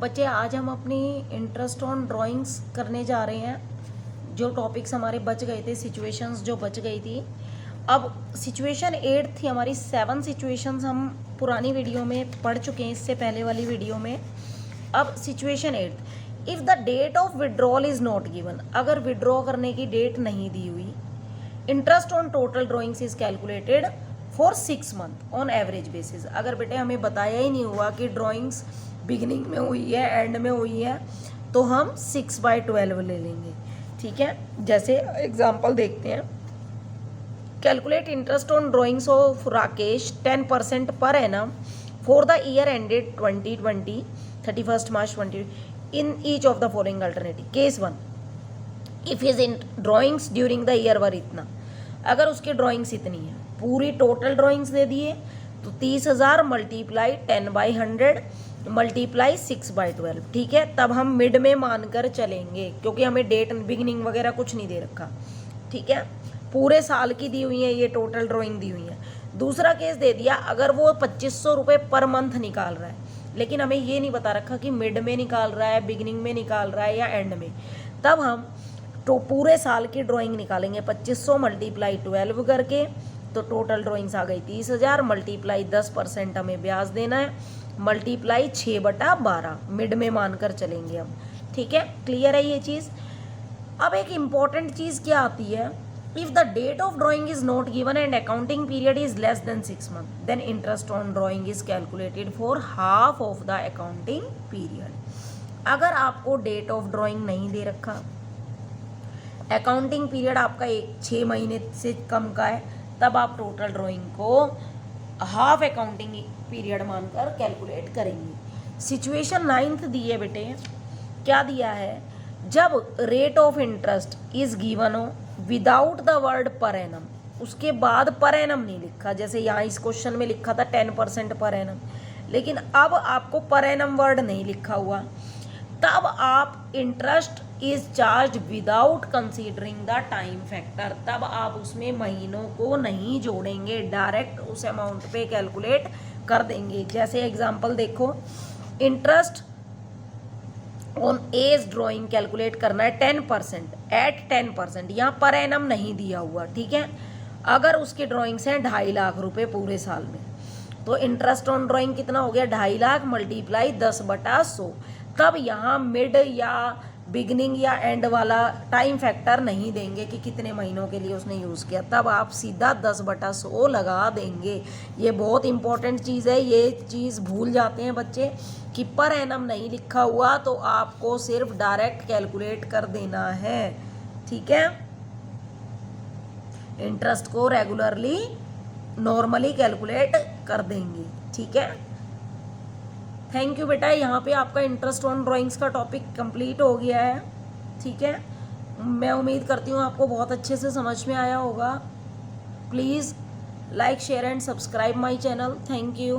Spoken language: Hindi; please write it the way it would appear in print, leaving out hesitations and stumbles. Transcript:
बच्चे आज हम अपनी इंटरेस्ट ऑन ड्राइंग्स करने जा रहे हैं। जो टॉपिक्स हमारे बच गए थे, सिचुएशंस जो बच गई थी, अब सिचुएशन 8 थी हमारी। 7 सिचुएशंस हम पुरानी वीडियो में पढ़ चुके हैं, इससे पहले वाली वीडियो में। अब situation 8, if the date of withdrawal is not given, अगर विड्रॉ करने की डेट नहीं दी हुई, interest on total drawings is calculated for 6 month on average basis. अगर बेटे हमें बताया ही नहीं हुआ कि ड्राइंग्स बिगिनिंग में हुई है, एंड में हुई है, तो हम 6/12 ले लेंगे। ठीक है, जैसे एग्जांपल देखते हैं। Calculate interest on drawings of Rakesh 10% per annum for the year ended 2020 31 March 20 in each of the following alternative. Case 1, if his in drawings during the year वर इतना, अगर उसकी ड्राइंग्स इतनी है, पूरी टोटल ड्राइंग्स दे दिए, तो 30,000 मल्टीप्लाई 10/100 मल्टीप्लाई 6/12। ठीक है, तब हम मिड में मानकर चलेंगे, क्योंकि हमें डेट बिगिनिंग वगैरह कुछ नहीं दे रखा। ठीक है, पूरे साल की दी हुई है, ये टोटल ड्राइंग दी हुई है। दूसरा केस दे दिया, अगर वो 2500 रुपये पर मंथ निकाल रहा है, लेकिन हमें ये नहीं बता रखा कि मिड में निकाल रहा है, बिगिनिंग में निकाल रहा है या एंड में, तब हम तो पूरे साल की ड्राइंग निकालेंगे। 2500 मल्टीप्लाई 12 करके, तो टोटल ड्राइंग्स आ गई 30,000 मल्टीप्लाई 10% हमें ब्याज देना है, मल्टीप्लाई 6/12 मिड में मानकर चलेंगे हम। ठीक है, क्लियर है ये चीज़। अब एक इम्पॉर्टेंट चीज़ क्या आती है, if the date of drawing is not given and accounting period is less than 6 month, then interest on drawing is calculated for half of the accounting period. अगर आपको डेट ऑफ ड्राइंग नहीं दे रखा, अकाउंटिंग पीरियड आपका 6 महीने से कम का है, तब आप टोटल ड्राइंग को हाफ अकाउंटिंग पीरियड मानकर कैलकुलेट करेंगे। सिचुएशन 9th दी है बेटे, क्या दिया है, जब rate of interest is given हो without the word per annum, उसके बाद पर एनम नहीं लिखा, जैसे यहाँ इस क्वेश्चन में लिखा था 10% पर एनम, लेकिन अब आपको पर एनम वर्ड नहीं लिखा हुआ, तब आप interest is charge without considering the time factor, तब आप उसमें महीनों को नहीं जोड़ेंगे, डायरेक्ट उस अमाउंट पे कैलकुलेट कर देंगे। जैसे एग्जांपल देखो, interest on as drawing calculate करना है 10% एट 10%, यहाँ पर एनम नहीं दिया हुआ। ठीक है, अगर उसकी ड्राइंग्स हैं 2.5 लाख रुपए पूरे साल में, तो इंटरेस्ट ऑन ड्राइंग कितना हो गया, 2.5 लाख मल्टीप्लाई 10/100। तब यहाँ मिड या बिगनिंग या एंड वाला टाइम फैक्टर नहीं देंगे कि कितने महीनों के लिए उसने यूज़ किया, तब आप सीधा 10/100 लगा देंगे। ये बहुत इंपॉर्टेंट चीज़ है, ये चीज़ भूल जाते हैं बच्चे कि पर एनम नहीं लिखा हुआ, तो आपको सिर्फ डायरेक्ट कैलकुलेट कर देना है। ठीक है, इंटरेस्ट को रेगुलरली नॉर्मली कैलकुलेट कर देंगे। ठीक है, थैंक यू बेटा। यहाँ पे आपका इंटरेस्ट ऑन ड्राइंग्स का टॉपिक कंप्लीट हो गया है। ठीक है, मैं उम्मीद करती हूँ आपको बहुत अच्छे से समझ में आया होगा। Please like, share and subscribe my channel. Thank you.